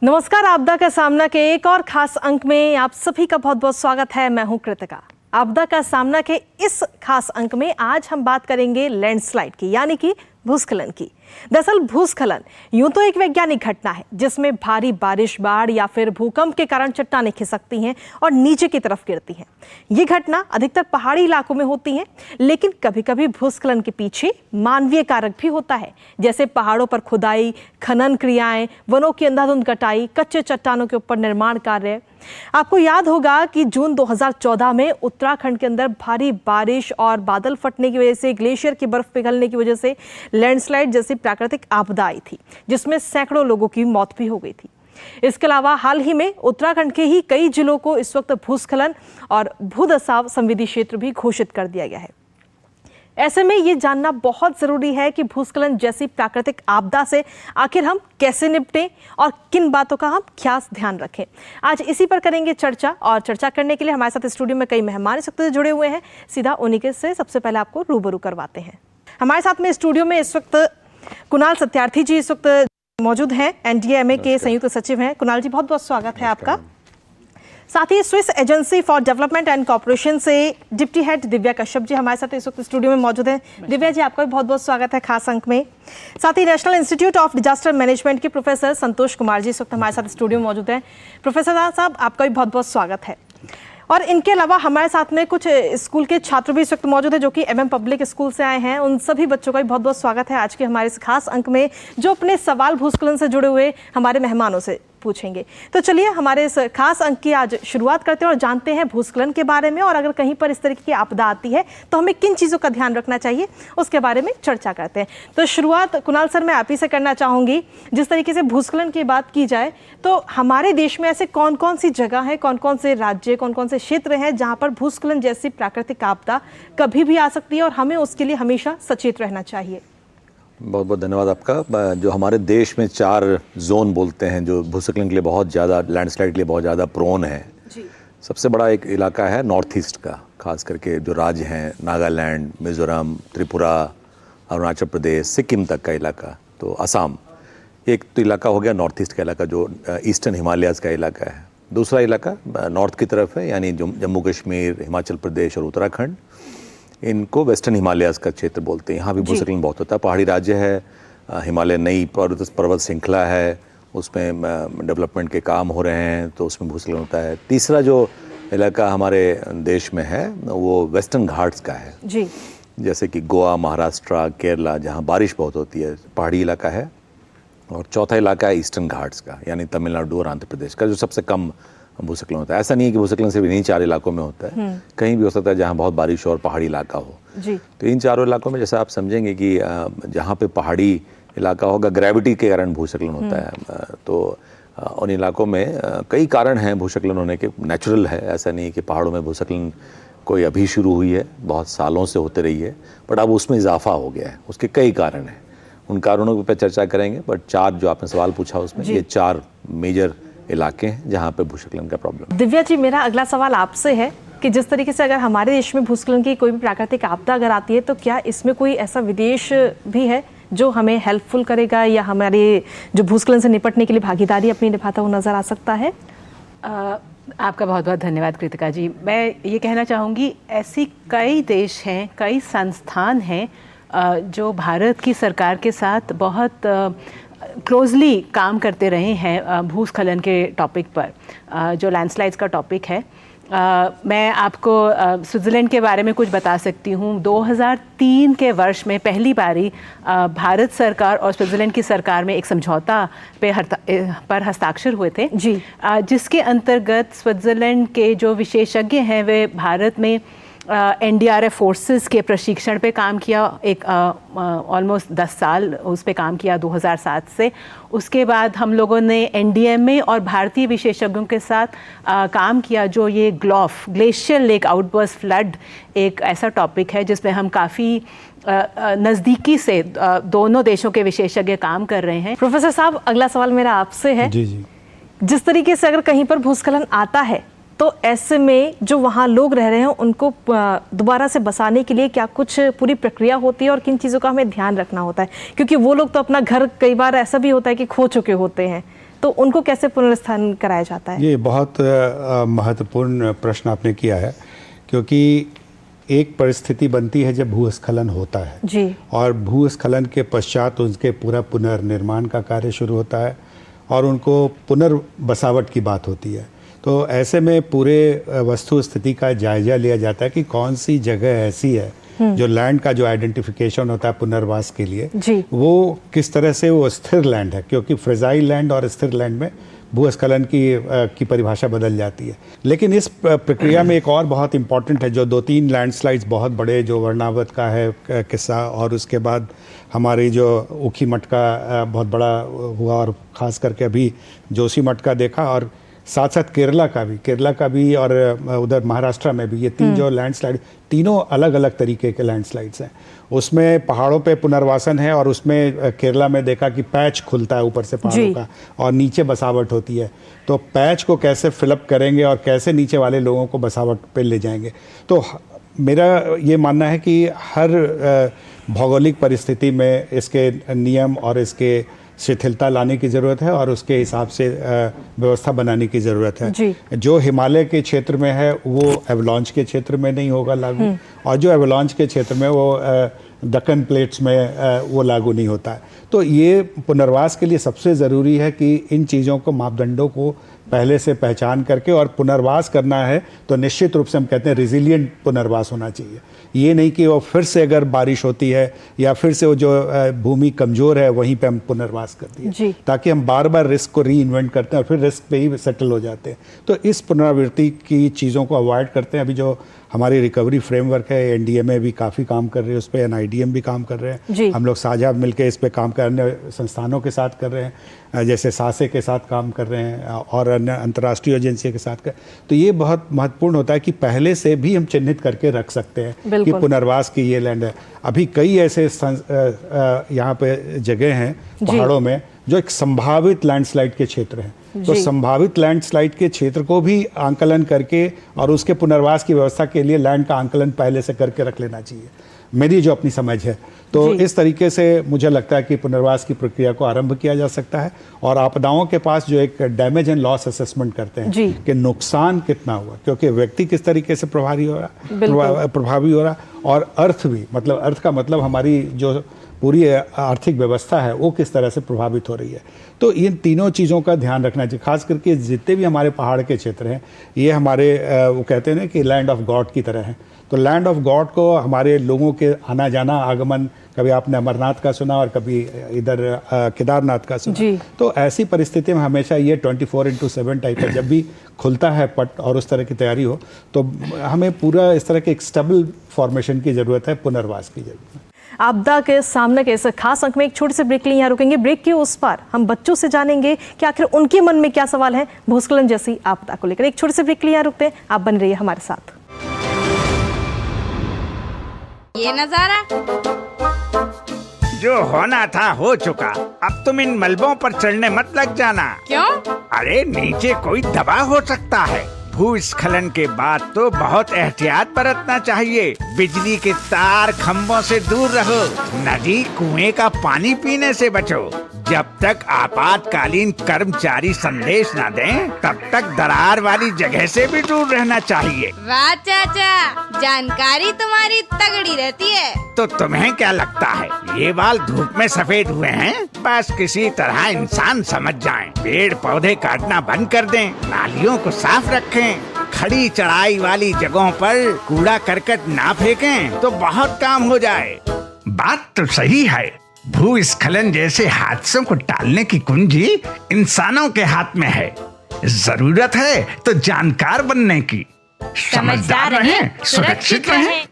नमस्कार, आपदा का सामना के एक और खास अंक में आप सभी का बहुत बहुत स्वागत है। मैं हूं कृतिका। आपदा का सामना के इस खास अंक में आज हम बात करेंगे लैंडस्लाइड की, यानी कि भूस्खलन की। दरअसल भूस्खलन यूं तो एक वैज्ञानिक घटना है जिसमें भारी बारिश, बाढ़ या फिर भूकंप के कारण चट्टानें खिसकती हैं और नीचे की तरफ गिरती हैं। ये घटना अधिकतर पहाड़ी इलाकों में होती है, लेकिन कभी कभी भूस्खलन के पीछे मानवीय कारक भी होता है, जैसे पहाड़ों पर खुदाई, खनन क्रियाएं, वनों की अंधाधुंध कटाई, कच्चे चट्टानों के ऊपर निर्माण कार्य। आपको याद होगा कि जून 2014 में उत्तराखंड के अंदर भारी बारिश और बादल फटने की वजह से, ग्लेशियर की बर्फ पिघलने की वजह से लैंडस्लाइड जैसी प्राकृतिक आपदा आई थी, जिसमें सैकड़ों लोगों की मौत भी हो गई थी। इसके अलावा हाल ही में उत्तराखंड के ही कई जिलों को इस वक्त भूस्खलन और भूदसाव संवेदी क्षेत्र भी घोषित कर दिया गया है। ऐसे में ये जानना बहुत जरूरी है कि भूस्खलन जैसी प्राकृतिक आपदा से आखिर हम कैसे निपटें और किन बातों का हम खास ध्यान रखें। आज इसी पर करेंगे चर्चा, और चर्चा करने के लिए हमारे साथ स्टूडियो में कई मेहमान इस वक्त जुड़े हुए हैं। सीधा उन्हीं से सबसे पहले आपको रूबरू करवाते हैं। हमारे साथ में स्टूडियो में इस वक्त कुणाल सत्यार्थी जी इस वक्त मौजूद हैं, NDA-MA के संयुक्त सचिव हैं। कुणाल जी, बहुत बहुत स्वागत है आपका। साथ ही Swiss agency for development and corporation से डिप्टी हेड दिव्या कश्यप जी हमारे साथ इस वक्त स्टूडियो में मौजूद हैं। दिव्या जी, आपका भी बहुत बहुत स्वागत है खास अंक में। साथ ही national institute of disaster management के प्रोफेसर संतोष कुमार जी इस वक्त हमारे साथ स्टूडियो में मौजूद हैं। प्रोफेसर साहब, आपका भी बहुत बहुत स्वागत है। और इनके अलावा हमारे साथ में कुछ स्कूल के छात्र भी इस वक्त मौजूद हैं जो कि MM पब्लिक स्कूल से आए हैं। उन सभी बच्चों का भी बहुत बहुत स्वागत है आज के हमारे इस खास अंक में, जो अपने सवाल भूस्खलन से जुड़े हुए हमारे मेहमानों से पूछेंगे। तो चलिए हमारे इस खास अंक की आज शुरुआत करते हैं और जानते हैं भूस्खलन के बारे में, और अगर कहीं पर इस तरीके की आपदा आती है तो हमें किन चीज़ों का ध्यान रखना चाहिए उसके बारे में चर्चा करते हैं। तो शुरुआत कुणाल सर मैं आप ही से करना चाहूँगी। जिस तरीके से भूस्खलन की बात की जाए तो हमारे देश में ऐसे कौन कौन सी जगह है, कौन कौन से राज्य, कौन कौन से क्षेत्र हैं जहाँ पर भूस्खलन जैसी प्राकृतिक आपदा कभी भी आ सकती है और हमें उसके लिए हमेशा सचेत रहना चाहिए? बहुत बहुत धन्यवाद आपका। जो हमारे देश में 4 जोन बोलते हैं जो भूस्खलन के लिए बहुत ज़्यादा, लैंडस्लाइड के लिए बहुत ज़्यादा प्रोन है जी। सबसे बड़ा एक इलाका है नॉर्थ ईस्ट का, खास करके जो राज्य हैं नागालैंड, मिज़ोरम, त्रिपुरा, अरुणाचल प्रदेश, सिक्किम तक का इलाका, तो असम। एक तो इलाका हो गया नॉर्थ ईस्ट का इलाका जो ईस्टर्न हिमालयाज़ का इलाका है। दूसरा इलाका नॉर्थ की तरफ है, यानी जम्मू कश्मीर, हिमाचल प्रदेश और उत्तराखंड। इनको वेस्टर्न हिमालयाज़ का क्षेत्र बोलते हैं। यहाँ भी भूस्खलन बहुत होता है। पहाड़ी राज्य है, हिमालय नई पर्वत श्रृंखला है, उसमें डेवलपमेंट के काम हो रहे हैं, तो उसमें भूस्खलन होता है। तीसरा जो इलाका हमारे देश में है वो वेस्टर्न घाट्स का है जी, जैसे कि गोवा, महाराष्ट्र, केरला, जहाँ बारिश बहुत होती है, पहाड़ी इलाका है। और चौथा इलाका है ईस्टर्न घाट्स का, यानी तमिलनाडु और आंध्र प्रदेश का, जो सबसे कम भूस्खलन होता है। ऐसा नहीं है कि भूस्खलन सिर्फ इन्हीं 4 इलाकों में होता है, कहीं भी हो सकता है जहाँ बहुत बारिश और पहाड़ी इलाका हो जी। तो इन 4 इलाकों में जैसा आप समझेंगे कि जहाँ पे पहाड़ी इलाका होगा, ग्रेविटी के कारण भूस्खलन होता है। तो उन इलाकों में कई कारण हैं भूस्खलन होने के, नेचुरल है। ऐसा नहीं है कि पहाड़ों में भूस्खलन कोई अभी शुरू हुई है, बहुत सालों से होते रही है, बट अब उसमें इजाफा हो गया है। उसके कई कारण हैं, उन कारणों पर चर्चा करेंगे। बट 4 जो आपने सवाल पूछा उसमें ये 4 मेजर इलाके हैं जहाँ पे भूस्खलन का प्रॉब्लम। दिव्या जी, मेरा अगला सवाल आपसे है कि जिस तरीके से अगर हमारे देश में भूस्खलन की कोई भी प्राकृतिक आपदा अगर आती है तो क्या इसमें कोई ऐसा विदेश भी है जो हमें हेल्पफुल करेगा या हमारे जो भूस्खलन से निपटने के लिए भागीदारी अपनी निभाता हुआ नजर आ सकता है? आपका बहुत बहुत धन्यवाद कृतिका जी। मैं ये कहना चाहूँगी, ऐसी कई देश हैं, कई संस्थान हैं जो भारत की सरकार के साथ बहुत क्लोजली काम करते रहे हैं भूस्खलन के टॉपिक पर, जो लैंडस्लाइड्स का टॉपिक है। मैं आपको स्विट्ज़रलैंड के बारे में कुछ बता सकती हूँ। 2003 के वर्ष में पहली बारी भारत सरकार और स्विट्ज़रलैंड की सरकार में एक समझौता पर हस्ताक्षर हुए थे जी, जिसके अंतर्गत स्विट्ज़रलैंड के जो विशेषज्ञ हैं वे भारत में NDRF फोर्सेस के प्रशिक्षण पे काम किया। एक ऑलमोस्ट 10 साल उस पे काम किया 2007 से। उसके बाद हम लोगों ने NDA-MA और भारतीय विशेषज्ञों के साथ काम किया, जो ये GLOF, glacier lake outburst flood, एक ऐसा टॉपिक है जिसमें हम काफ़ी नज़दीकी से दोनों देशों के विशेषज्ञ काम कर रहे हैं। प्रोफेसर साहब, अगला सवाल मेरा आपसे है जी। जिस तरीके से अगर कहीं पर भूस्खलन आता है तो ऐसे में जो वहाँ लोग रह रहे हैं उनको दोबारा से बसाने के लिए क्या कुछ पूरी प्रक्रिया होती है और किन चीज़ों का हमें ध्यान रखना होता है? क्योंकि वो लोग तो अपना घर, कई बार ऐसा भी होता है कि खो चुके होते हैं, तो उनको कैसे पुनर्स्थान कराया जाता है? ये बहुत महत्वपूर्ण प्रश्न आपने किया है, क्योंकि एक परिस्थिति बनती है जब भूस्खलन होता है जी, और भूस्खलन के पश्चात उनके पूरा पुनर्निर्माण का कार्य शुरू होता है और उनको पुनर्बसावट की बात होती है। तो ऐसे में पूरे वस्तु स्थिति का जायजा लिया जाता है कि कौन सी जगह ऐसी है जो लैंड का जो आइडेंटिफिकेशन होता है पुनर्वास के लिए जी, वो किस तरह से वो स्थिर लैंड है, क्योंकि फ्रेजाइल लैंड और स्थिर लैंड में भूस्खलन की परिभाषा बदल जाती है। लेकिन इस प्रक्रिया में एक और बहुत इंपॉर्टेंट है, जो 2-3 लैंडस्लाइड्स बहुत बड़े, जो वर्णावत का है किस्सा, और उसके बाद हमारी जो ऊखी मठ का बहुत बड़ा हुआ, और ख़ास करके अभी जोशीमठ का देखा, और साथ साथ केरला का भी और उधर महाराष्ट्र में भी, ये 3 जो लैंडस्लाइड, तीनों अलग अलग तरीके के लैंडस्लाइड्स हैं। उसमें पहाड़ों पे पुनर्वासन है, और उसमें केरला में देखा कि पैच खुलता है ऊपर से पहाड़ों का और नीचे बसावट होती है। तो पैच को कैसे फिलअप करेंगे और कैसे नीचे वाले लोगों को बसावट पे ले जाएंगे। तो मेरा ये मानना है कि हर भौगोलिक परिस्थिति में इसके नियम और इसके शिथिलता लाने की ज़रूरत है, और उसके हिसाब से व्यवस्था बनाने की ज़रूरत है। जो हिमालय के क्षेत्र में है वो एवलांच के क्षेत्र में नहीं होगा लागू, और जो एवलांच के क्षेत्र में वो दक्कन प्लेट्स में वो लागू नहीं होता है। तो ये पुनर्वास के लिए सबसे ज़रूरी है कि इन चीज़ों को, मापदंडों को पहले से पहचान करके, और पुनर्वास करना है तो निश्चित रूप से हम कहते हैं रिजिलियंट पुनर्वास होना चाहिए। ये नहीं कि वो फिर से अगर बारिश होती है या फिर से वो जो भूमि कमज़ोर है वहीं पे हम पुनर्वास करती है, ताकि हम बार बार रिस्क को री इन्वेंट करते हैं और फिर रिस्क पे ही सेटल हो जाते हैं। तो इस पुनरावृत्ति की चीज़ों को अवॉइड करते हैं। अभी जो हमारी रिकवरी फ्रेमवर्क है, एनडीएमए भी काफ़ी काम कर रहे हैं उस पर, एनआईडीएम भी काम कर रहे हैं, हम लोग साझा मिलकर इस पर काम करने संस्थानों के साथ कर रहे हैं, जैसे सासे के साथ काम कर रहे हैं और अन्य अंतर्राष्ट्रीय एजेंसी के साथ तो ये बहुत महत्वपूर्ण होता है कि पहले से भी हम चिन्हित करके रख सकते हैं कि पुनर्वास की ये लैंड है। अभी कई ऐसे यहाँ पे जगह हैं पहाड़ों में जो एक संभावित लैंडस्लाइड के क्षेत्र हैं। तो संभावित लैंडस्लाइड के क्षेत्र को भी आंकलन करके और उसके पुनर्वास की व्यवस्था के लिए लैंड का आंकलन पहले से करके रख लेना चाहिए, मेरी जो अपनी समझ है। तो इस तरीके से मुझे लगता है कि पुनर्वास की प्रक्रिया को आरंभ किया जा सकता है। और आपदाओं के पास जो एक डैमेज एंड लॉस असेसमेंट करते हैं कि नुकसान कितना हुआ, क्योंकि व्यक्ति किस तरीके से प्रभावी हो रहा, और अर्थ भी, मतलब अर्थ का मतलब हमारी जो पूरी आर्थिक व्यवस्था है वो किस तरह से प्रभावित हो रही है। तो इन तीनों चीज़ों का ध्यान रखना चाहिए। खास करके जितने भी हमारे पहाड़ के क्षेत्र हैं, ये हमारे वो कहते हैं ना कि लैंड ऑफ गॉड की तरह हैं। तो लैंड ऑफ गॉड को हमारे लोगों के आना जाना, आगमन, कभी आपने अमरनाथ का सुना और कभी इधर केदारनाथ का सुना, तो ऐसी परिस्थिति में हमेशा ये 24/7 टाइप है। जब भी खुलता है पट और उस तरह की तैयारी हो, तो हमें पूरा इस तरह के एक स्टेबल फॉर्मेशन की ज़रूरत है, पुनर्वास की ज़रूरत है। आपदा के सामने के इस खास अंक में एक छोटे से ब्रेक के लिए यहाँ रुकेंगे। ब्रेक के उस पार हम बच्चों से जानेंगे कि आखिर उनके मन में क्या सवाल है भूस्खलन जैसी आपदा को लेकर। एक छोटे से ब्रेक के लिए यहाँ रुकते हैं, आप बन रहिए हमारे साथ। ये नजारा जो होना था हो चुका, अब तुम इन मलबों पर चढ़ने मत लग जाना। क्यों? अरे नीचे कोई दबाव हो सकता है। भूस्खलन के बाद तो बहुत एहतियात बरतना चाहिए। बिजली के तार खंभों से दूर रहो, नदी कुएं का पानी पीने से बचो। जब तक आपातकालीन कर्मचारी संदेश न दें, तब तक दरार वाली जगह से भी दूर रहना चाहिए। वाह चाचा, जानकारी तुम्हारी तगड़ी रहती है। तो तुम्हें क्या लगता है ये बाल धूप में सफेद हुए हैं? बस किसी तरह इंसान समझ जाएं। पेड़ पौधे काटना बंद कर दें, नालियों को साफ रखें, खड़ी चढ़ाई वाली जगहों पर कूड़ा करकट ना फेंकें, तो बहुत काम हो जाए। बात तो सही है, भूस्खलन जैसे हादसों को टालने की कुंजी इंसानों के हाथ में है। जरूरत है तो जानकार बनने की। समझदार रहें, सुरक्षित रहें।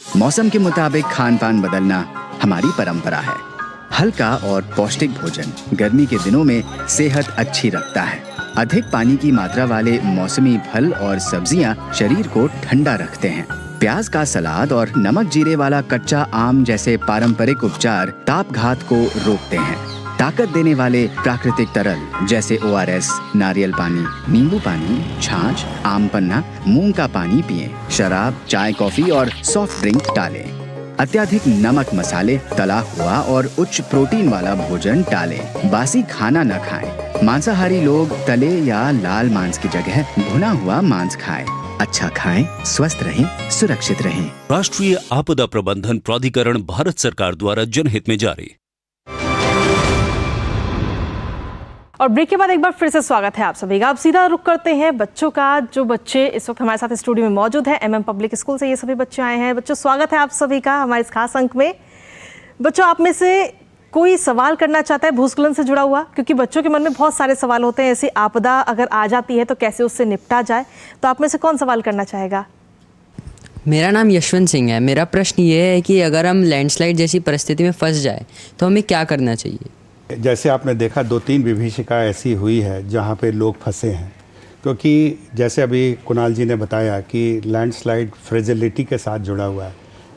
मौसम के मुताबिक खान पान बदलना हमारी परंपरा है। हल्का और पौष्टिक भोजन गर्मी के दिनों में सेहत अच्छी रखता है। अधिक पानी की मात्रा वाले मौसमी फल और सब्जियां शरीर को ठंडा रखते हैं। प्याज का सलाद और नमक जीरे वाला कच्चा आम जैसे पारंपरिक उपचार ताप घात को रोकते हैं। ताकत देने वाले प्राकृतिक तरल जैसे ORS, नारियल पानी, नींबू पानी, छाछ, आम पन्ना, मूंग का पानी पिएं। शराब, चाय, कॉफी और सॉफ्ट ड्रिंक टालें। अत्यधिक नमक मसाले, तला हुआ और उच्च प्रोटीन वाला भोजन टालें। बासी खाना न खाएं। मांसाहारी लोग तले या लाल मांस की जगह भुना हुआ मांस खाएं। अच्छा खाएं, स्वस्थ रहें, सुरक्षित रहें। राष्ट्रीय आपदा प्रबंधन प्राधिकरण, भारत सरकार द्वारा जनहित में जारी। और ब्रेक के बाद एक बार फिर से स्वागत है आप सभी का। अब सीधा रुख करते हैं बच्चों का। जो बच्चे इस वक्त हमारे साथ स्टूडियो में मौजूद हैं, MM पब्लिक स्कूल से ये सभी बच्चे आए हैं। बच्चों, स्वागत है आप सभी का हमारे इस खास अंक में। बच्चों, आप में से कोई सवाल करना चाहता है भूस्खलन से जुड़ा हुआ? क्योंकि बच्चों के मन में बहुत सारे सवाल होते हैं। ऐसी आपदा अगर आ जाती है तो कैसे उससे निपटा जाए, तो आप में से कौन सवाल करना चाहेगा? मेरा नाम यशवंत सिंह है। मेरा प्रश्न ये है कि अगर हम लैंडस्लाइड जैसी परिस्थिति में फंस जाए तो हमें क्या करना चाहिए? जैसे आपने देखा 2-3 विभीषिका ऐसी हुई है जहाँ पे लोग फंसे हैं, क्योंकि जैसे अभी कुणाल जी ने बताया कि लैंडस्लाइड फ्रेजिलिटी के साथ जुड़ा हुआ है।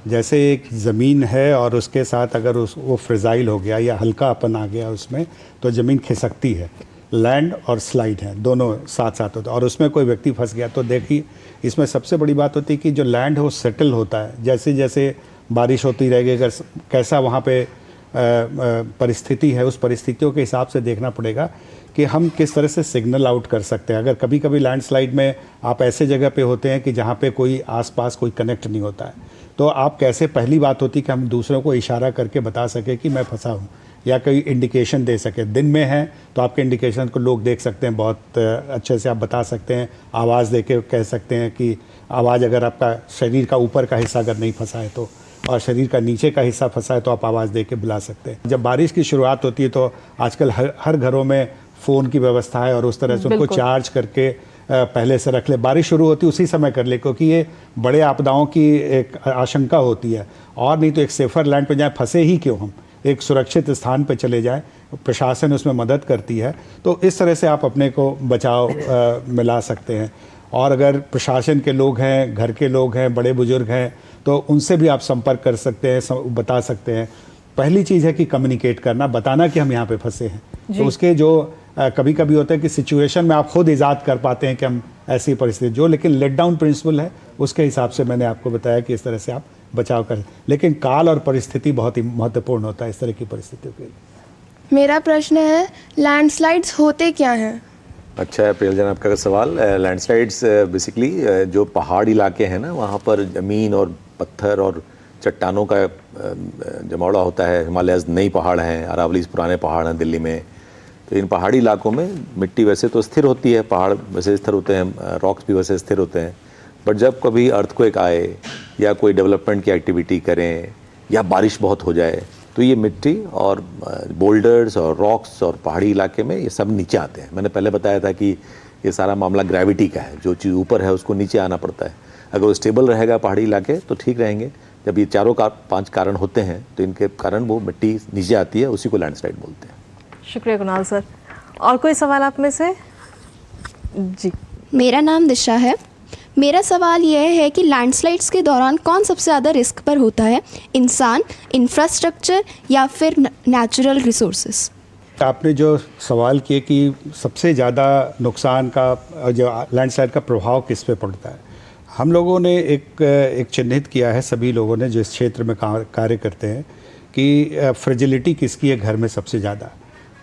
जैसे एक ज़मीन है और उसके साथ अगर वो फ्रेजाइल हो गया या हल्कापन आ गया उसमें, तो ज़मीन खिसकती है। लैंड और स्लाइड है, दोनों साथ साथ होता है, और उसमें कोई व्यक्ति फंस गया तो देखिए, इसमें सबसे बड़ी बात होती है कि जो लैंड है वो सेटल होता है। जैसे जैसे बारिश होती रहेगी, अगर कैसा वहाँ पे परिस्थिति है, उस परिस्थितियों के हिसाब से देखना पड़ेगा कि हम किस तरह से सिग्नल आउट कर सकते हैं। अगर कभी कभी लैंडस्लाइड में आप ऐसे जगह पे होते हैं कि जहाँ पे कोई आसपास कोई कनेक्ट नहीं होता है, तो आप कैसे, पहली बात होती है कि हम दूसरों को इशारा करके बता सके कि मैं फंसा हूँ, या कोई इंडिकेशन दे सके। दिन में है तो आपके इंडिकेशन को लोग देख सकते हैं, बहुत अच्छे से आप बता सकते हैं। आवाज़ दे के कह सकते हैं कि आवाज़, अगर आपका शरीर का ऊपर का हिस्सा अगर नहीं फंसा है तो, और शरीर का नीचे का हिस्सा फंसा है तो आप आवाज़ दे के बुला सकते हैं। जब बारिश की शुरुआत होती है तो आजकल हर घरों में फ़ोन की व्यवस्था है, और उस तरह से उनको चार्ज करके पहले से रख ले। बारिश शुरू होती है उसी समय कर ले, क्योंकि ये बड़े आपदाओं की एक आशंका होती है। और नहीं तो एक सेफर लैंड पे जाए, फंसे ही क्यों, हम एक सुरक्षित स्थान पे चले जाएं, प्रशासन उसमें मदद करती है। तो इस तरह से आप अपने को बचाव मिला सकते हैं। और अगर प्रशासन के लोग हैं, घर के लोग हैं, बड़े बुजुर्ग हैं, तो उनसे भी आप संपर्क कर सकते हैं, बता सकते हैं। पहली चीज़ है कि कम्युनिकेट करना, बताना कि हम यहाँ पे फंसे हैं। तो उसके जो कभी कभी होता है कि सिचुएशन में आप खुद इजाद कर पाते हैं कि हम ऐसी परिस्थिति जो, लेकिन लेट डाउन प्रिंसिपल है, उसके हिसाब से मैंने आपको बताया कि इस तरह से आप बचाव करें। लेकिन काल और परिस्थिति बहुत ही महत्वपूर्ण होता है इस तरह की परिस्थितियों के लिए। मेरा प्रश्न है, लैंडस्लाइड्स होते क्या हैं? अच्छा है प्रियल जन आपका सवाल। लैंडस्लाइड्स बेसिकली जो पहाड़ी इलाके हैं ना, वहाँ पर ज़मीन और पत्थर और चट्टानों का जमावड़ा होता है। हिमालयज़ नई पहाड़ हैं, अरावलीज़ पुराने पहाड़ हैं दिल्ली में। तो इन पहाड़ी इलाकों में मिट्टी वैसे तो स्थिर होती है, पहाड़ वैसे स्थिर होते हैं, रॉक्स भी वैसे स्थिर होते हैं। बट जब कभी अर्थक्वेक आए या कोई डेवलपमेंट की एक्टिविटी करें या बारिश बहुत हो जाए, तो ये मिट्टी और बोल्डर्स और रॉक्स और पहाड़ी इलाके में ये सब नीचे आते हैं। मैंने पहले बताया था कि ये सारा मामला ग्रेविटी का है, जो चीज़ ऊपर है उसको नीचे आना पड़ता है। अगर वो स्टेबल रहेगा पहाड़ी इलाके तो ठीक रहेंगे। जब ये 4-5 कारण होते हैं तो इनके कारण वो मिट्टी नीचे आती है, उसी को लैंडस्लाइड बोलते हैं। शुक्रिया कुणाल सर। और कोई सवाल आप में से? जी, मेरा नाम दिशा है। मेरा सवाल यह है कि लैंडस्लाइड्स के दौरान कौन सबसे ज़्यादा रिस्क पर होता है, इंसान, इंफ्रास्ट्रक्चर या फिर नेचुरल रिसोर्सेज? आपने जो सवाल किए कि सबसे ज़्यादा नुकसान का, जो लैंडस्लाइड का प्रभाव किस पे पड़ता है, हम लोगों ने एक चिन्हित किया है, सभी लोगों ने जो इस क्षेत्र में कार्य करते हैं, कि फ्रेजिलिटी किसकी है घर में सबसे ज़्यादा।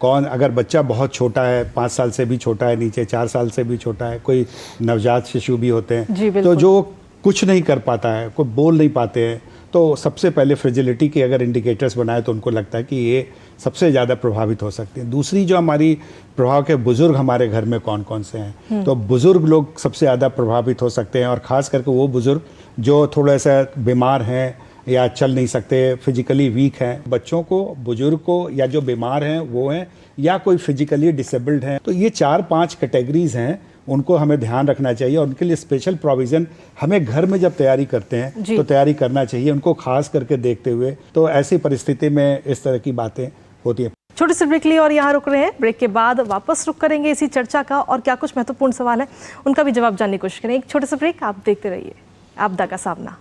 कौन, अगर बच्चा बहुत छोटा है, 5 साल से भी छोटा है, नीचे 4 साल से भी छोटा है, कोई नवजात शिशु भी होते हैं, तो जो कुछ नहीं कर पाता है, कोई बोल नहीं पाते हैं, तो सबसे पहले फ्रेजिलिटी के अगर इंडिकेटर्स बनाए तो उनको लगता है कि ये सबसे ज़्यादा प्रभावित हो सकते हैं। दूसरी जो हमारी प्रभाव के बुज़ुर्ग हमारे घर में कौन कौन से हैं, तो बुज़ुर्ग लोग सबसे ज़्यादा प्रभावित हो सकते हैं, और ख़ास करके वो बुज़ुर्ग जो थोड़ा सा बीमार हैं या चल नहीं सकते, फिजिकली वीक हैं। बच्चों को, बुजुर्ग को, या जो बीमार हैं वो हैं, या कोई फिजिकली डिसेबल्ड हैं, तो ये 4-5 कैटेगरीज हैं, उनको हमें ध्यान रखना चाहिए। और उनके लिए स्पेशल प्रोविज़न हमें घर में जब तैयारी करते हैं तो तैयारी करना चाहिए, उनको खास करके देखते हुए। तो ऐसी परिस्थिति में इस तरह की बातें होती हैं। छोटे से ब्रेक लिए और यहाँ रुक रहे हैं। ब्रेक के बाद वापस रुक करेंगे इसी चर्चा का, और क्या कुछ महत्वपूर्ण सवाल है उनका भी जवाब जानने की कोशिश करेंगे। एक छोटे से ब्रेक, आप देखते रहिए आपदा का सामना।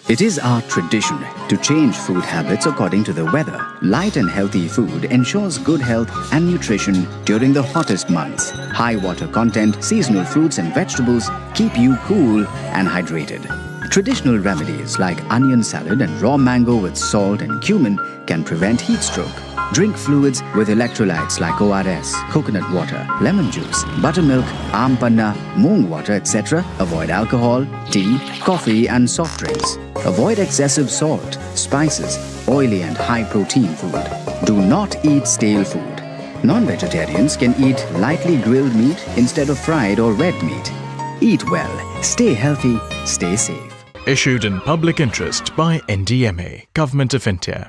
It is our tradition to change food habits according to the weather. Light and healthy food ensures good health and nutrition during the hottest months. High water content, seasonal fruits and vegetables keep you cool and hydrated. Traditional remedies like onion salad and raw mango with salt and cumin can prevent heat stroke. Drink fluids with electrolytes like ORS, coconut water, lemon juice, buttermilk, aam panna, moong water, etc. Avoid alcohol, tea, coffee and soft drinks. Avoid excessive salt, spices, oily and high-protein food. Do not eat stale food. Non-vegetarians can eat lightly grilled meat instead of fried or red meat. Eat well, stay healthy, stay safe. Issued in public interest by NDMA, Government of India.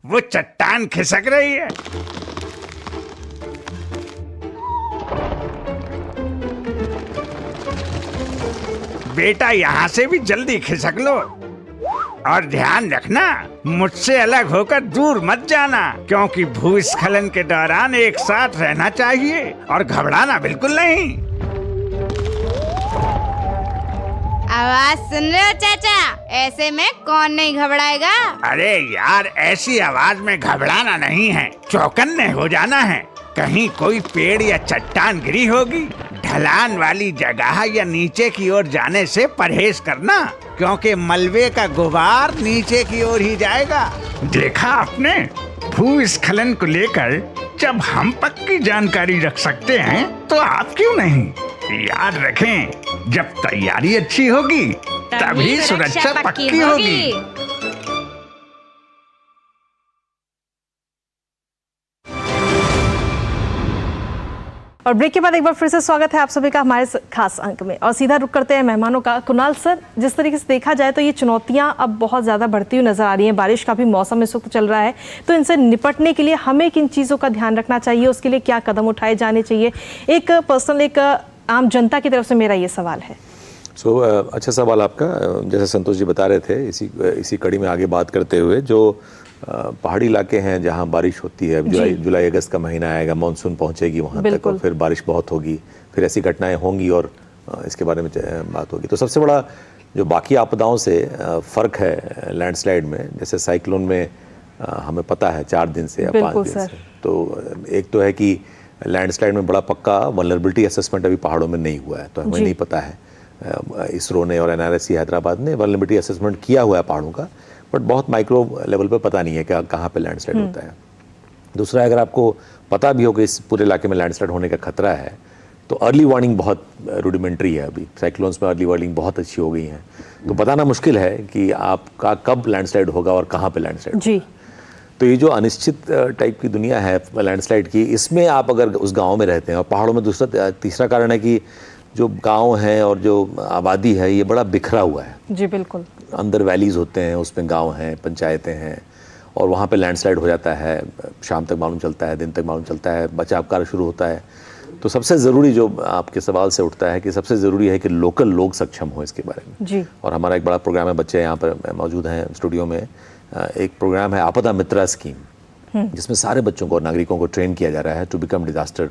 वो चट्टान खिसक रही है। बेटा यहाँ से भी जल्दी खिसक लो और ध्यान रखना, मुझसे अलग होकर दूर मत जाना, क्योंकि भूस्खलन के दौरान एक साथ रहना चाहिए और घबराना बिल्कुल नहीं। आवाज सुन रहे हो चाचा? ऐसे में कौन नहीं घबराएगा? अरे यार, ऐसी आवाज में घबराना नहीं है, चौकन्ने हो जाना है। कहीं कोई पेड़ या चट्टान गिरी होगी, ढलान वाली जगह या नीचे की ओर जाने से परहेज करना, क्योंकि मलबे का गुबार नीचे की ओर ही जाएगा। देखा आपने, भूस्खलन को लेकर जब हम पक्की जानकारी रख सकते हैं तो आप क्यों नहीं? याद रखें, जब तैयारी अच्छी होगी तभी सुरक्षा पक्की होगी। और ब्रेक के बाद एक बार फिर से स्वागत है आप सभी का हमारे खास अंक में, और सीधा रुक करते हैं मेहमानों का। कुणाल सर, जिस तरीके से देखा जाए तो ये चुनौतियां अब बहुत ज़्यादा बढ़ती हुई नजर आ रही हैं। बारिश का भी मौसम इस वक्त चल रहा है, तो इनसे निपटने के लिए हमें किन चीज़ों का ध्यान रखना चाहिए, उसके लिए क्या कदम उठाए जाने चाहिए? एक पर्सनल, एक आम जनता की तरफ से मेरा ये सवाल है। अच्छा सवाल आपका। जैसे संतोष जी बता रहे थे, इसी कड़ी में आगे बात करते हुए, जो पहाड़ी इलाके हैं जहाँ बारिश होती है, जुलाई अगस्त का महीना आएगा, मानसून पहुँचेगी वहाँ तक, और फिर बारिश बहुत होगी, फिर ऐसी घटनाएं होंगी और इसके बारे में बात होगी। तो सबसे बड़ा जो बाकी आपदाओं से फ़र्क है लैंडस्लाइड में, जैसे साइक्लोन में हमें पता है 4 दिन से या 5 दिन से, तो एक तो है कि लैंडस्लाइड में बड़ा पक्का वल्नरेबिलिटी असेसमेंट अभी पहाड़ों में नहीं हुआ है, तो हमें नहीं पता है। इसरो ने और NRSC हैदराबाद ने वल्नरेबिलिटी असेसमेंट किया हुआ है पहाड़ों का, बट बहुत माइक्रो लेवल पे पता नहीं है कि कहाँ पे लैंडस्लाइड होता है। दूसरा, अगर आपको पता भी हो कि इस पूरे इलाके में लैंडस्लाइड होने का खतरा है, तो अर्ली वार्निंग बहुत रूडिमेंट्री है। अभी साइक्लोन्स में अर्ली वार्निंग बहुत अच्छी हो गई है, तो बताना मुश्किल है कि आपका कब लैंडस्लाइड होगा और कहाँ पे लैंडस्लाइड जी। तो ये जो अनिश्चित टाइप की दुनिया है लैंडस्लाइड की, इसमें आप अगर उस गांव में रहते हैं, और पहाड़ों में तीसरा कारण है कि जो गांव हैं और जो आबादी है ये बड़ा बिखरा हुआ है जी। बिल्कुल, अंदर वैलीज होते हैं, उसमें गांव हैं, पंचायतें हैं, और वहाँ पे लैंडस्लाइड हो जाता है, शाम तक मालूम चलता है, दिन तक मालूम चलता है, बचाव कार्य शुरू होता है। तो सबसे ज़रूरी जो आपके सवाल से उठता है कि सबसे ज़रूरी है कि लोकल लोग सक्षम हो इसके बारे में जी। और हमारा एक बड़ा प्रोग्राम है, बच्चे यहाँ पर मौजूद हैं स्टूडियो में, एक प्रोग्राम है आपदा मित्रा स्कीम, जिसमें सारे बच्चों को और नागरिकों को ट्रेन किया जा रहा है to become disaster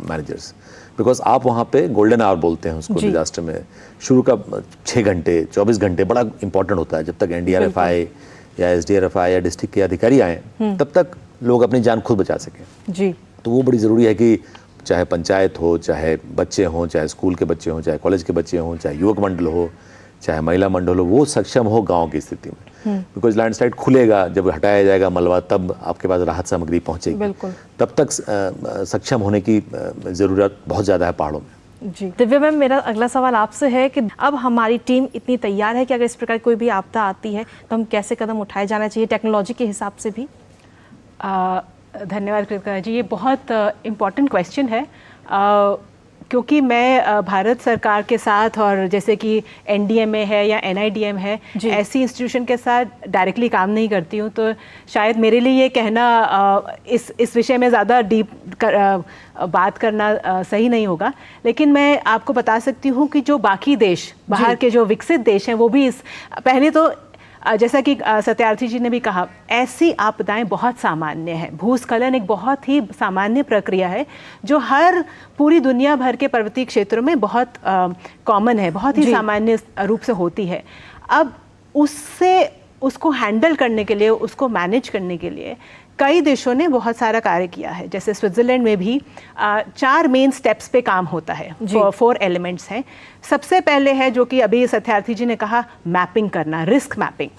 managers. Because आप वहाँ पे गोल्डन आवर बोलते हैं उसको डिजास्टर में, शुरू का 6 घंटे 24 घंटे बड़ा इंपॉर्टेंट होता है। जब तक NDRF आए या SDRF आए या डिस्ट्रिक्ट के अधिकारी आए, तब तक लोग अपनी जान खुद बचा सकें जी। तो वो बड़ी ज़रूरी है कि चाहे पंचायत हो, चाहे बच्चे हों, चाहे स्कूल के बच्चे हों, चाहे कॉलेज के बच्चे हों, चाहे युवक मंडल हो, चाहे महिला मंडल हो, वो सक्षम हो गांव की स्थिति में। बिकॉज लैंडस्लाइड खुलेगा, जब हटाया जाएगा मलबा, तब आपके पास राहत सामग्री पहुंचेगी। तब तक सक्षम होने की ज़रूरत बहुत ज़्यादा है पहाड़ों में जी। दिव्या मैम, मेरा अगला सवाल आपसे है कि अब हमारी टीम इतनी तैयार है कि अगर इस प्रकार कोई भी आपदा आती है तो हम कैसे कदम उठाए जाना चाहिए टेक्नोलॉजी के हिसाब से भी? धन्यवाद कृतिका जी, ये बहुत इम्पॉर्टेंट क्वेश्चन है, क्योंकि मैं भारत सरकार के साथ और जैसे कि NDMA है या NIDM है, ऐसी इंस्टीट्यूशन के साथ डायरेक्टली काम नहीं करती हूँ, तो शायद मेरे लिए ये कहना इस विषय में ज़्यादा डीप बात करना सही नहीं होगा। लेकिन मैं आपको बता सकती हूँ कि जो बाकी देश, बाहर के जो विकसित देश हैं, वो भी पहले तो जैसा कि सत्यार्थी जी ने भी कहा, ऐसी आपदाएं बहुत सामान्य हैं। भूस्खलन एक बहुत ही सामान्य प्रक्रिया है जो पूरी दुनिया भर के पर्वतीय क्षेत्रों में बहुत कॉमन है, बहुत ही सामान्य रूप से होती है। अब उसको हैंडल करने के लिए, उसको मैनेज करने के लिए कई देशों ने बहुत सारा कार्य किया है, जैसे स्विट्ज़रलैंड में भी 4 मेन स्टेप्स पे काम होता है, 4 एलिमेंट्स हैं। सबसे पहले है जो कि अभी सत्यार्थी जी ने कहा, मैपिंग करना, रिस्क मैपिंग,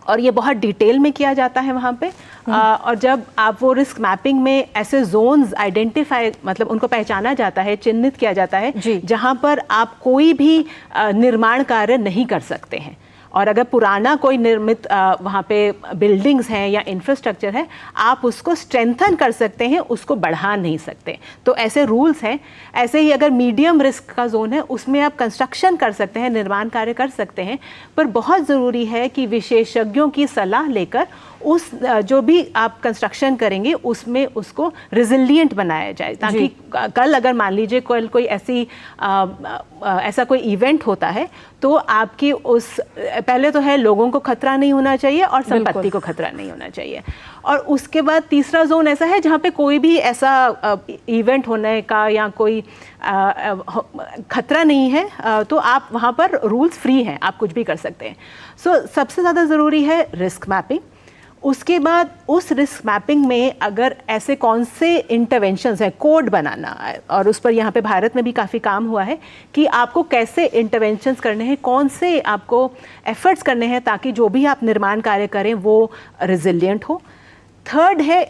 और ये बहुत डिटेल में किया जाता है वहाँ पे। और जब आप वो रिस्क मैपिंग में ऐसे जोन्स आइडेंटिफाई, मतलब उनको पहचाना जाता है, चिन्हित किया जाता है जहाँ पर आप कोई भी निर्माण कार्य नहीं कर सकते हैं, और अगर पुराना कोई निर्मित वहाँ पे बिल्डिंग्स हैं या इंफ्रास्ट्रक्चर है, आप उसको स्ट्रेंथन कर सकते हैं, उसको बढ़ा नहीं सकते। तो ऐसे रूल्स हैं। ऐसे ही अगर मीडियम रिस्क का जोन है, उसमें आप कंस्ट्रक्शन कर सकते हैं, निर्माण कार्य कर सकते हैं, पर बहुत ज़रूरी है कि विशेषज्ञों की सलाह लेकर उस जो भी आप कंस्ट्रक्शन करेंगे उसमें उसको रिजिलिएंट बनाया जाए, ताकि कल अगर मान लीजिए कोई ऐसा कोई इवेंट होता है तो आपकी उस, पहले तो है लोगों को खतरा नहीं होना चाहिए और संपत्ति को खतरा नहीं होना चाहिए। और उसके बाद तीसरा जोन ऐसा है जहाँ पे कोई भी ऐसा इवेंट होने का या कोई खतरा नहीं है, तो आप वहाँ पर रूल्स फ्री हैं, आप कुछ भी कर सकते हैं। सो सबसे ज़्यादा ज़रूरी है रिस्क मैपिंग। उसके बाद उस रिस्क मैपिंग में अगर ऐसे कौन से इंटरवेंशंस हैं, कोड बनाना, और उस पर यहाँ पे भारत में भी काफ़ी काम हुआ है कि आपको कैसे इंटरवेंशंस करने हैं, कौन से आपको एफर्ट्स करने हैं ताकि जो भी आप निर्माण कार्य करें वो रिजिलिएंट हो। थर्ड है,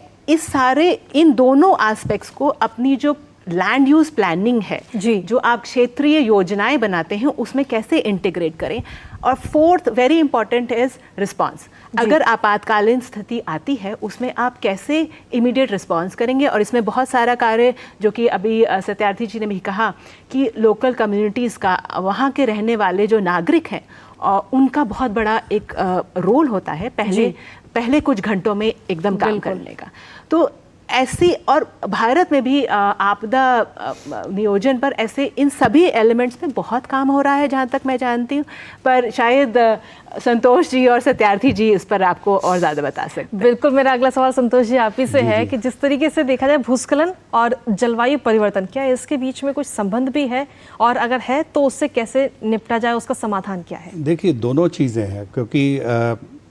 इन दोनों एस्पेक्ट्स को अपनी जो लैंड यूज प्लानिंग है, जो आप क्षेत्रीय योजनाएं बनाते हैं, उसमें कैसे इंटीग्रेट करें। और fourth very important is response. अगर आपातकालीन स्थिति आती है उसमें आप कैसे इमीडिएट रिस्पांस करेंगे। और इसमें बहुत सारा कार्य, जो कि अभी सत्यार्थी जी ने भी कहा कि लोकल कम्युनिटीज़ का, वहाँ के रहने वाले जो नागरिक हैं, उनका बहुत बड़ा एक रोल होता है पहले कुछ घंटों में एकदम काम करने का। तो ऐसी, और भारत में भी आपदा नियोजन पर ऐसे इन सभी एलिमेंट्स में बहुत काम हो रहा है जहाँ तक मैं जानती हूँ, पर शायद संतोष जी और सत्यार्थी जी इस पर आपको और ज़्यादा बता सकते हैं। बिल्कुल, मेरा अगला सवाल संतोष जी आप ही से है कि जिस तरीके से देखा जाए भूस्खलन और जलवायु परिवर्तन, क्या इसके बीच में कुछ संबंध भी है, और अगर है तो उससे कैसे निपटा जाए, उसका समाधान क्या है? देखिए, दोनों चीज़ें हैं, क्योंकि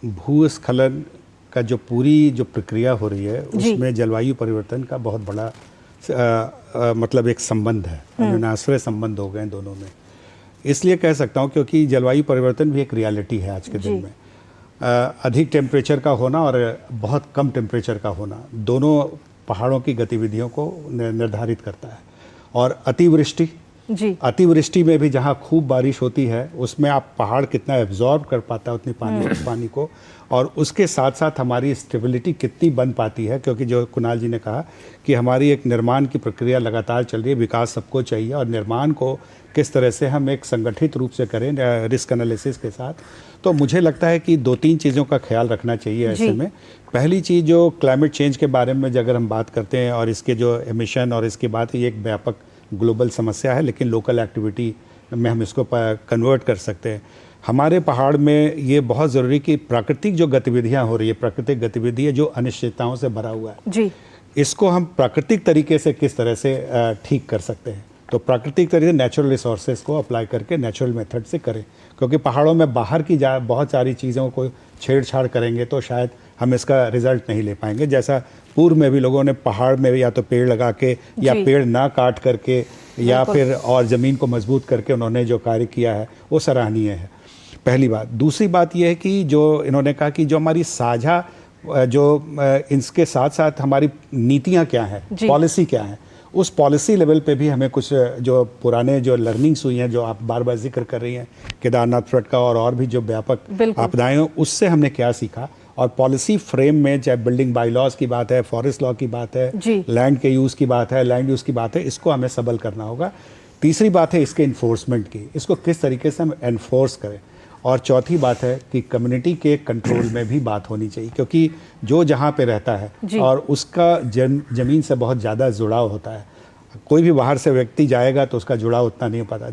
भूस्खलन का जो पूरी जो प्रक्रिया हो रही है उसमें जलवायु परिवर्तन का बहुत बड़ा मतलब एक संबंध है, अनुनाश्रय संबंध हो गए दोनों में। इसलिए कह सकता हूँ क्योंकि जलवायु परिवर्तन भी एक रियलिटी है आज के दिन में। अधिक टेम्परेचर का होना और बहुत कम टेम्परेचर का होना, दोनों पहाड़ों की गतिविधियों को निर्धारित करता है। और अतिवृष्टि में भी जहाँ खूब बारिश होती है उसमें आप पहाड़ कितना एब्जॉर्ब कर पाता है उतनी पानी को, और उसके साथ साथ हमारी स्टेबिलिटी कितनी बन पाती है, क्योंकि जो कुणाल जी ने कहा कि हमारी एक निर्माण की प्रक्रिया लगातार चल रही है, विकास सबको चाहिए, और निर्माण को किस तरह से हम एक संगठित रूप से करें रिस्क एनालिसिस के साथ। तो मुझे लगता है कि 2-3 चीज़ों का ख्याल रखना चाहिए ऐसे में। पहली चीज़, जो क्लाइमेट चेंज के बारे में अगर हम बात करते हैं और इसके जो एमिशन और इसके बाद, ये एक व्यापक ग्लोबल समस्या है, लेकिन लोकल एक्टिविटी में हम इसको कन्वर्ट कर सकते हैं। हमारे पहाड़ में ये बहुत ज़रूरी कि प्राकृतिक जो गतिविधियाँ हो रही है, प्राकृतिक गतिविधि है जो अनिश्चितताओं से भरा हुआ है, इसको हम प्राकृतिक तरीके से किस तरह से ठीक कर सकते हैं। तो प्राकृतिक तरीके से नेचुरल रिसोर्सेज को अप्लाई करके नेचुरल मेथड से करें, क्योंकि पहाड़ों में बाहर की बहुत सारी चीज़ों को छेड़छाड़ करेंगे तो शायद हम इसका रिजल्ट नहीं ले पाएंगे। जैसा पूर्व में भी लोगों ने पहाड़ में या तो पेड़ लगा के या पेड़ ना काट करके या फिर और ज़मीन को मजबूत करके उन्होंने जो कार्य किया है वो सराहनीय है, पहली बात। दूसरी बात यह है कि जो इन्होंने कहा कि जो हमारी साझा, जो इसके साथ साथ हमारी नीतियाँ क्या हैं, पॉलिसी क्या है, उस पॉलिसी लेवल पे भी हमें कुछ जो पुराने जो लर्निंग्स हुई हैं, जो आप बार बार जिक्र कर रही हैं, केदारनाथ फ्लड का और भी जो व्यापक आपदाएं, उससे हमने क्या सीखा। और पॉलिसी फ्रेम में चाहे बिल्डिंग बाईलॉज की बात है, फॉरेस्ट लॉ की बात है, लैंड के यूज़ की बात है, लैंड यूज़ की बात है, इसको हमें सबल करना होगा। तीसरी बात है इसके इन्फोर्समेंट की, इसको किस तरीके से हम एनफोर्स करें। और चौथी बात है कि कम्युनिटी के कंट्रोल में भी बात होनी चाहिए, क्योंकि जो जहाँ पे रहता है और उसका ज़मीन से बहुत ज़्यादा जुड़ाव होता है। कोई भी बाहर से व्यक्ति जाएगा तो उसका जुड़ाव उतना नहीं हो पाता।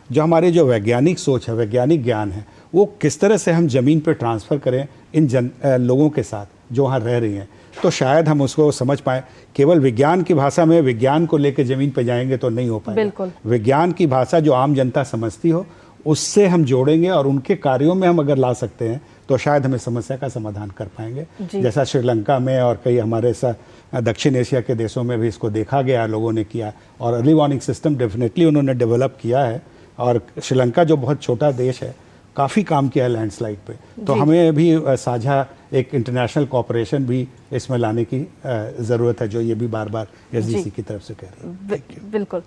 जो हमारे जो वैज्ञानिक सोच है, वैज्ञानिक ज्ञान है, वो किस तरह से हम ज़मीन पे ट्रांसफ़र करें इन लोगों के साथ जो वहाँ रह रही हैं, तो शायद हम उसको समझ पाएँ। केवल विज्ञान की भाषा में विज्ञान को लेकर ज़मीन पे जाएंगे तो नहीं हो पाएगा। विज्ञान की भाषा जो आम जनता समझती हो उससे हम जोड़ेंगे और उनके कार्यों में हम अगर ला सकते हैं तो शायद हम इस समस्या का समाधान कर पाएंगे। जैसा श्रीलंका में और कई हमारे दक्षिण एशिया के देशों में भी इसको देखा गया, लोगों ने किया, और अर्ली वार्निंग सिस्टम डेफिनेटली उन्होंने डेवलप किया है। और श्रीलंका जो बहुत छोटा देश है, काफ़ी काम किया है लैंडस्लाइड पे, तो हमें भी साझा एक इंटरनेशनल कॉपरेशन भी इसमें लाने की ज़रूरत है, जो ये भी बार बार SGC की तरफ से कह रही है। बिल्कुल,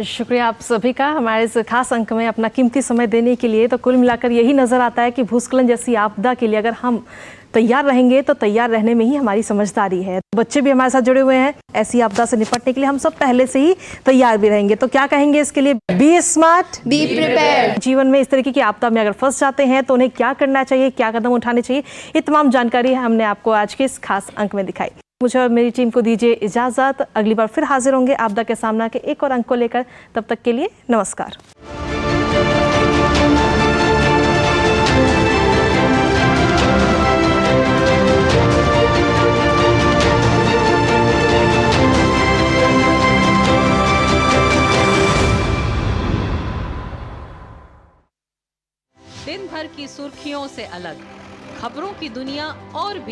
शुक्रिया आप सभी का हमारे इस खास अंक में अपना कीमती समय देने के लिए। तो कुल मिलाकर यही नज़र आता है कि भूस्खलन जैसी आपदा के लिए अगर हम तैयार रहेंगे तो तैयार रहने में ही हमारी समझदारी है। बच्चे भी हमारे साथ जुड़े हुए हैं, ऐसी आपदा से निपटने के लिए हम सब पहले से ही तैयार भी रहेंगे। तो क्या कहेंगे इसके लिए? Be smart, be prepared. जीवन में इस तरीके की आपदा में अगर फंस जाते हैं तो उन्हें क्या करना चाहिए, क्या कदम उठाने चाहिए, ये तमाम जानकारी हमने आपको आज के इस खास अंक में दिखाई। मुझे और मेरी टीम को दीजिए इजाजत। अगली बार फिर हाजिर होंगे आपदा के सामना के एक और अंक को लेकर। तब तक के लिए नमस्कार। दिन भर की सुर्खियों से अलग खबरों की दुनिया और भी